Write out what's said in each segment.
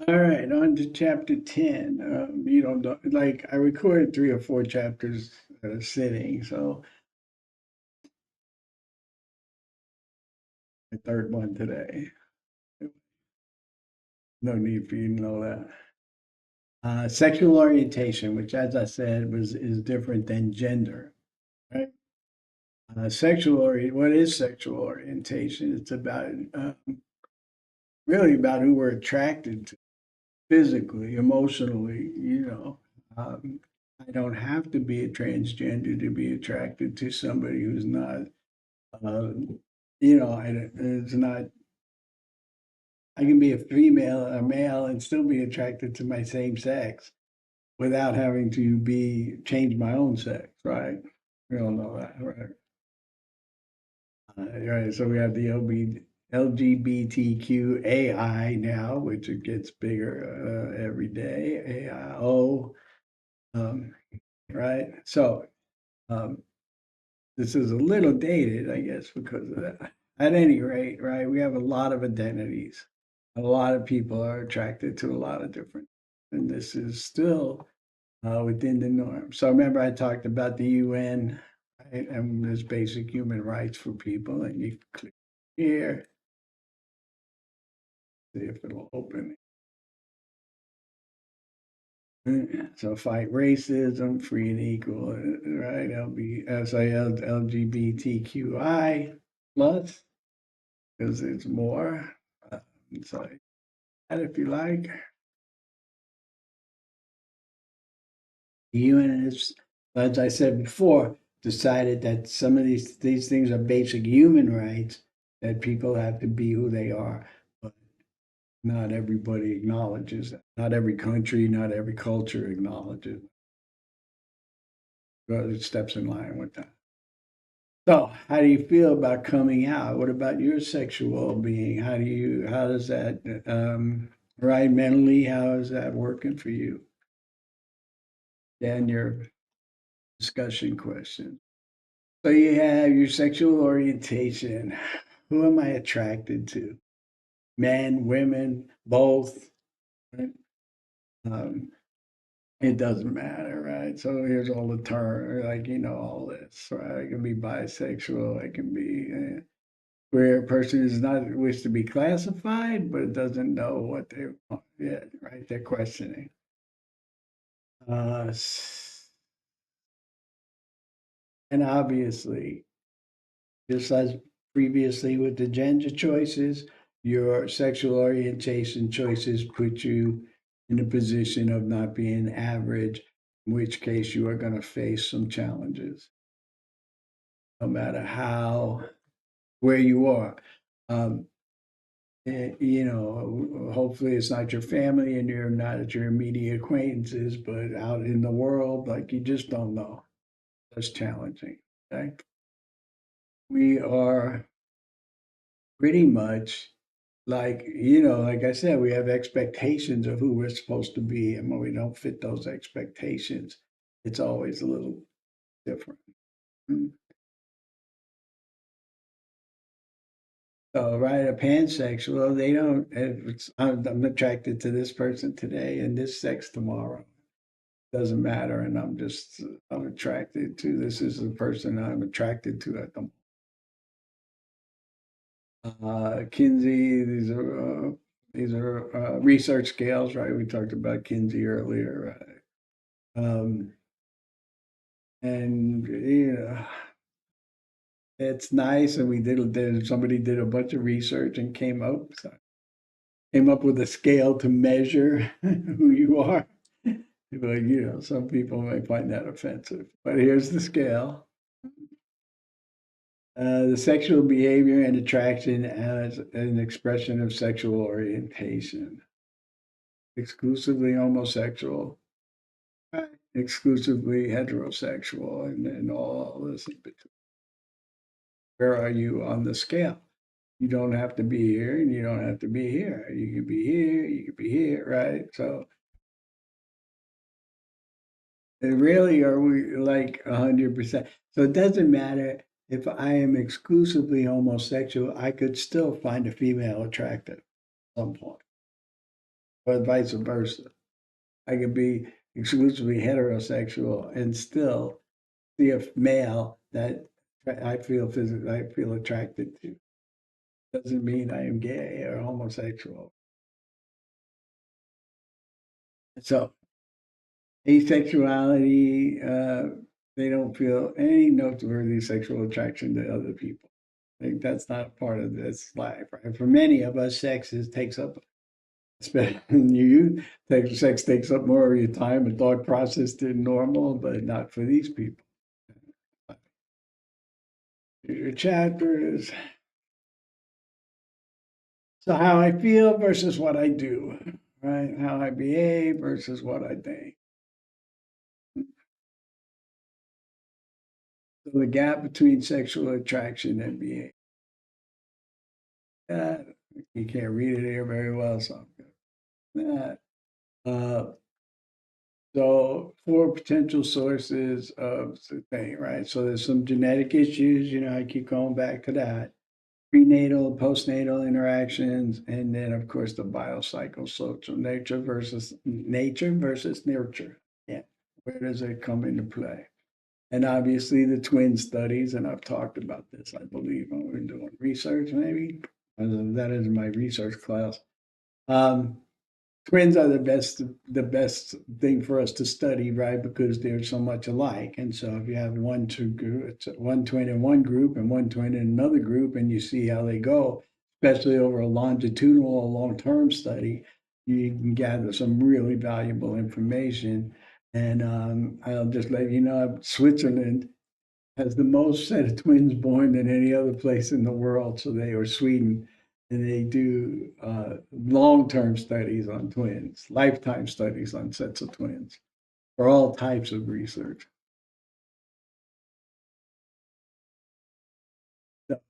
All right, on to chapter 10. Like I recorded 3 or 4 chapters at a sitting, so the third one today. No need for you to know that. Sexual orientation, which, as I said, is different than gender. Right? What is sexual orientation? It's about really about who we're attracted to physically, emotionally. I don't have to be a transgender to be attracted to somebody who's not. It's not. I can be a female, a male, and still be attracted to my same sex without having to be change my own sex, right? We all know that, right? Right. So we have the LGBTQAI now, which it gets bigger every day. AIO, um, right? So um, this is a little dated, I guess, because of that. At any rate, right, we have a lot of identities. A lot of people are attracted to a lot of different, and this is still within the norm. So remember, I talked about the UN, right, and there's basic human rights for people, and you click here, see if it'll open. So fight racism, free and equal, right? LGBTQI plus because it's more. Uh, so add if you like. The UN is, as I said before, decided that some of these things are basic human rights that people have to be who they are, but not everybody acknowledges that. Not every country, not every culture acknowledges it, but it steps in line with that. So, how do you feel about coming out? What about your sexual being? How does that, right, mentally, how is that working for you? And your discussion question. So you have your sexual orientation. Who am I attracted to? Men, women, both. Right? Um, it doesn't matter, right? So here's all the term, like all this, right? I can be bisexual. I can be where a person is not wish to be classified, but doesn't know what they want yet, right? They're questioning. Uh, and obviously, just as previously with the gender choices, your sexual orientation choices put you in a position of not being average, in which case you are going to face some challenges, no matter where you are. Um, hopefully it's not your family and you're not at your immediate acquaintances, but out in the world, like you just don't know. That's challenging. Okay. We are pretty much like I said, we have expectations of who we're supposed to be. And when we don't fit those expectations, it's always a little different. Mm. So, right, a pansexual, they don't, if I'm attracted to this person today and this sex tomorrow. Doesn't matter. And I'm attracted to, this is the person I'm attracted to at the Kinsey, these are research scales, right? We talked about Kinsey earlier, right? And it's nice. And somebody did a bunch of research and came up with a scale to measure who you are. But some people may find that offensive. But here's the scale. The sexual behavior and attraction as an expression of sexual orientation. Exclusively homosexual, exclusively heterosexual, and all this in between. Where are you on the scale? You don't have to be here and you don't have to be here. You could be here, you could be here, right? So really are we like 100%? So it doesn't matter if I am exclusively homosexual, I could still find a female attractive at some point. or vice versa. I could be exclusively heterosexual and still see a male that I feel attracted to. Doesn't mean I am gay or homosexual. So asexuality, they don't feel any noteworthy sexual attraction to other people. Like that's not part of this life, right? For many of us, takes up you sex takes up more of your time and thought process than normal, but not for these people. Your chapters. So how I feel versus what I do, right? How I behave versus what I think. So the gap between sexual attraction and behavior. Uh, you can't read it here very well, so I'm good. Uh, so four potential sources of the thing, right? So there's some genetic issues, I keep going back to that. Prenatal, postnatal interactions, and then of course the biocycle. So nature versus nurture. Yeah. Where does it come into play? And obviously the twin studies, and I've talked about this, I believe, when we're doing research, maybe. That is my research class. Um, Twins are the best thing for us to study, right? Because they're so much alike. And so if you have one twin in one group and one twin in another group, and you see how they go, especially over a longitudinal or long-term study, you can gather some really valuable information. And I'll just let you know, Switzerland has the most set of twins born than any other place in the world. So they are Sweden, and they do long-term studies on twins, lifetime studies on sets of twins for all types of research. So,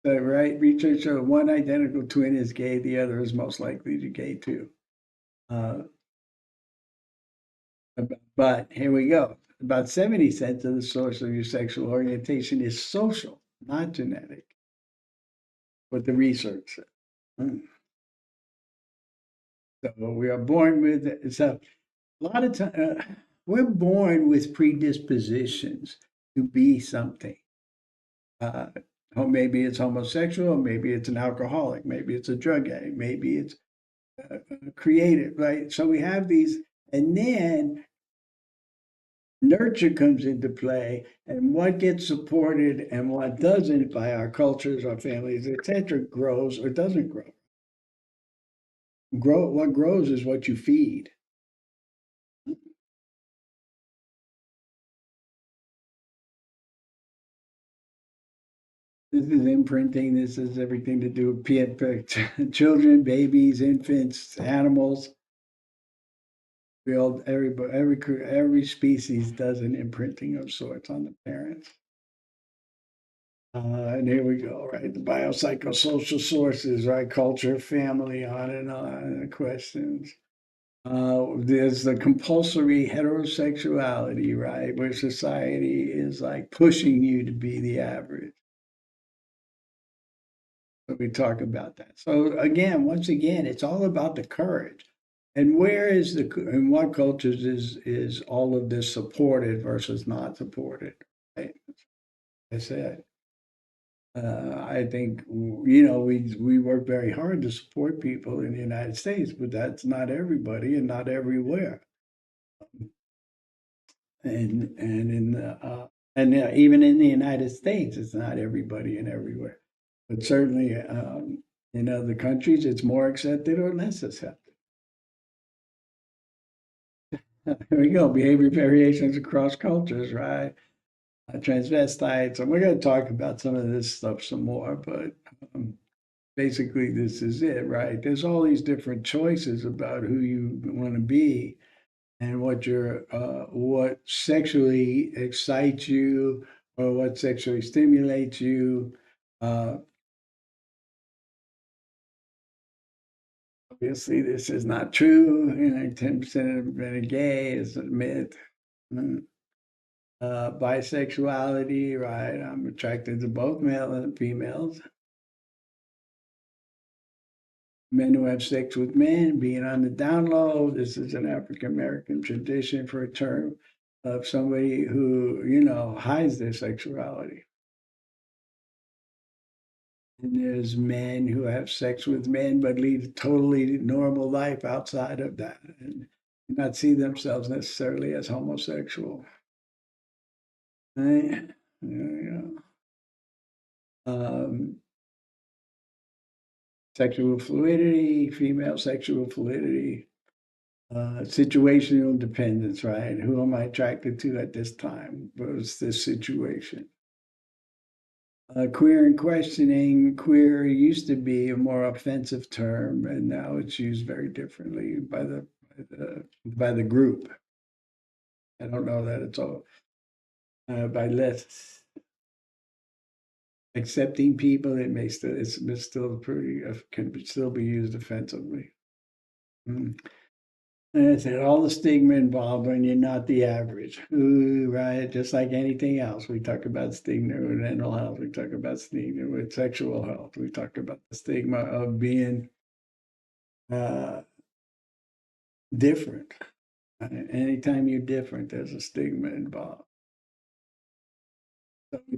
the right research show one identical twin is gay, the other is most likely to be gay too. Uh, but here we go. About 70% of the source of your sexual orientation is social, not genetic, what the research says. Mm. So we are born with so a lot of time we're born with predispositions to be something. Uh, maybe it's homosexual, maybe it's an alcoholic, maybe it's a drug addict, maybe it's creative, right? So we have these, and then nurture comes into play, and what gets supported and what doesn't by our cultures, our families, etc., grows or doesn't grow. What grows is what you feed. This is imprinting. This has everything to do with children, babies, infants, animals. We all, every species does an imprinting of sorts on the parents. And here we go, right? The biopsychosocial sources, right? Culture, family, on, the questions. There's the compulsory heterosexuality, right? Where society is like pushing you to be the average. So we talk about that. So again, once again, it's all about the courage. And where is in what cultures is all of this supported versus not supported? Right? I said, I think we work very hard to support people in the United States, but that's not everybody and not everywhere. And even in the United States, it's not everybody and everywhere. But certainly in other countries, it's more accepted or less accepted. Here we go, behavior variations across cultures, right? Transvestites, and we're going to talk about some of this stuff some more, but um, basically this is it, right? There's all these different choices about who you want to be and what sexually excites you or what sexually stimulates you. Uh, Obviously, this is not true. 10% of men are gay is a myth. Mm. Bisexuality, right? I'm attracted to both male and females. Men who have sex with men, being on the down low. This is an African American tradition for a term of somebody who, hides their sexuality. And there's men who have sex with men but lead a totally normal life outside of that and not see themselves necessarily as homosexual. Right? Yeah. Um, Sexual fluidity, female sexual fluidity, situational dependence, right? Who am I attracted to at this time? What's this situation? Queer and questioning. Queer used to be a more offensive term, and now it's used very differently by the group. I don't know that it's all by less accepting people. It's still pretty can still be used offensively. Mm. And I said all the stigma involved when you're not the average. Ooh, right? Just like anything else, we talk about stigma with mental health. We talk about stigma with sexual health. We talk about the stigma of being uh, different. Anytime you're different, there's a stigma involved.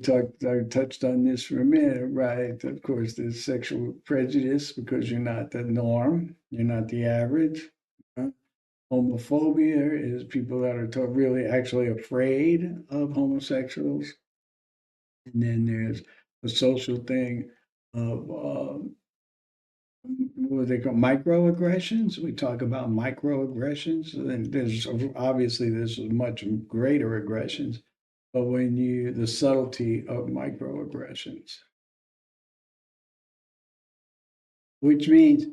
So I touched on this for a minute, right? Of course, there's sexual prejudice because you're not the norm. You're not the average. Uh, Homophobia is people that are really actually afraid of homosexuals. And then there's the social thing of what they call microaggressions. We talk about microaggressions, and there's much greater aggressions, but the subtlety of microaggressions, which means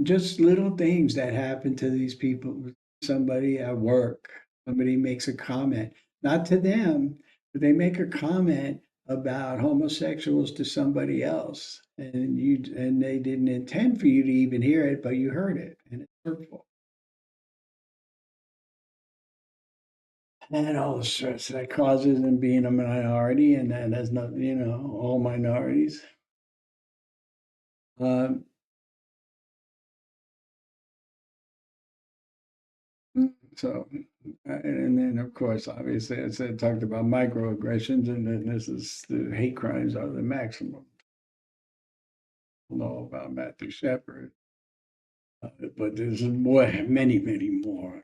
just little things that happen to these people. Somebody at work, somebody makes a comment, not to them, but they make a comment about homosexuals to somebody else, and they didn't intend for you to even hear it, but you heard it, and it's hurtful. And all the stress that causes them being a minority, and that has nothing, all minorities. Um, So, and then of course, obviously, I said talked about microaggressions, and then this is the hate crimes are the maximum. Know about Matthew Shepard, but there's many more.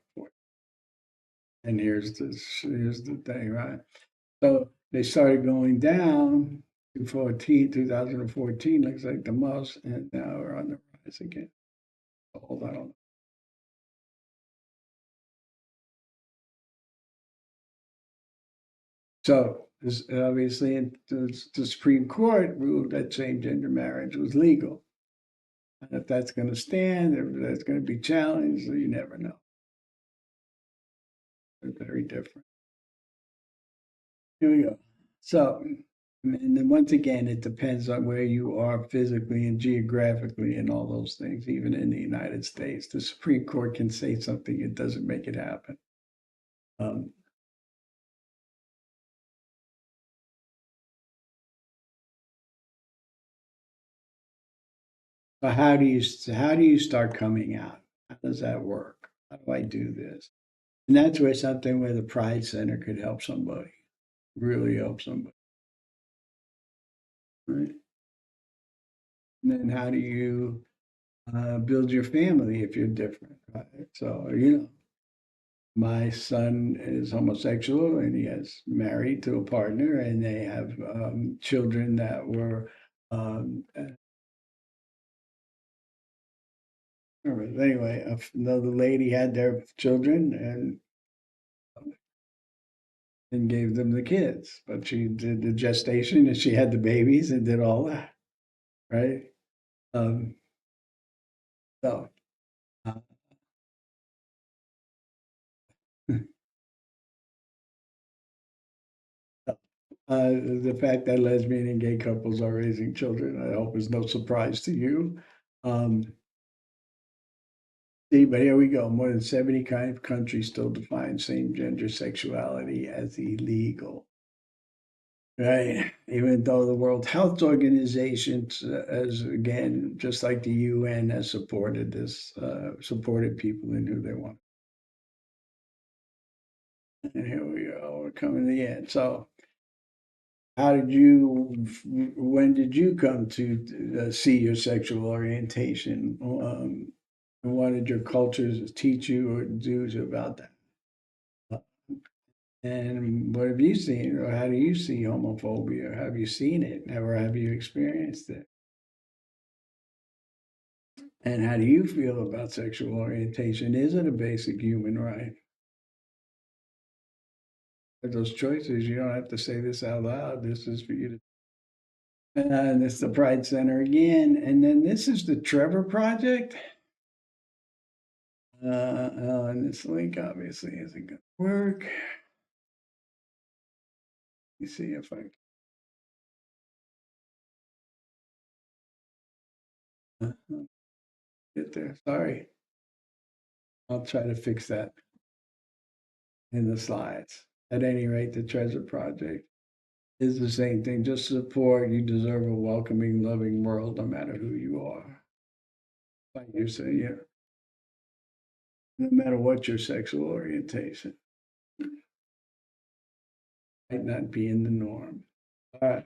And here's the thing, right? So they started going down to 2014 looks like the most, and now we're on the rise again. So hold on. So this, obviously, the Supreme Court ruled that same-gender marriage was legal. And if that's going to stand, if that's going to be challenged, you never know. They're very different. Here we go. So, and then once again, it depends on where you are physically and geographically and all those things. Even in the United States, the Supreme Court can say something, it doesn't make it happen. Um, but how do you start coming out? How does that work? How do I do this? And that's where something where the Pride Center could help somebody, really help somebody, right? And then how do you build your family if you're different, right? So, my son is homosexual and he has married to a partner and they have children that were, anyway, another lady had their children and gave them the kids, but she did the gestation and she had the babies and did all that, right? Um, so, uh, the fact that lesbian and gay couples are raising children, I hope is no surprise to you. Um, See, but here we go. More than 70 kind of countries still define same gender sexuality as illegal. right? Even though the World Health Organization, as again, just like the UN, has supported this, supported people in who they want. And here we go. We're coming to the end. So, when did you come to see your sexual orientation? And what did your cultures teach you or do about that? And what have you seen, or how do you see homophobia? Have you seen it, or have you experienced it? And how do you feel about sexual orientation? Is it a basic human right? With those choices, you don't have to say this out loud. This is for you to. And it's the Pride Center again. And then this is the Trevor Project. And this link obviously isn't going to work. Let me see if I can get there. Sorry. I'll try to fix that in the slides. At any rate, the Treasure Project is the same thing. Just support. You deserve a welcoming, loving world, no matter who you are. Like you say, yeah. No matter what your sexual orientation, might not be in the norm. All right.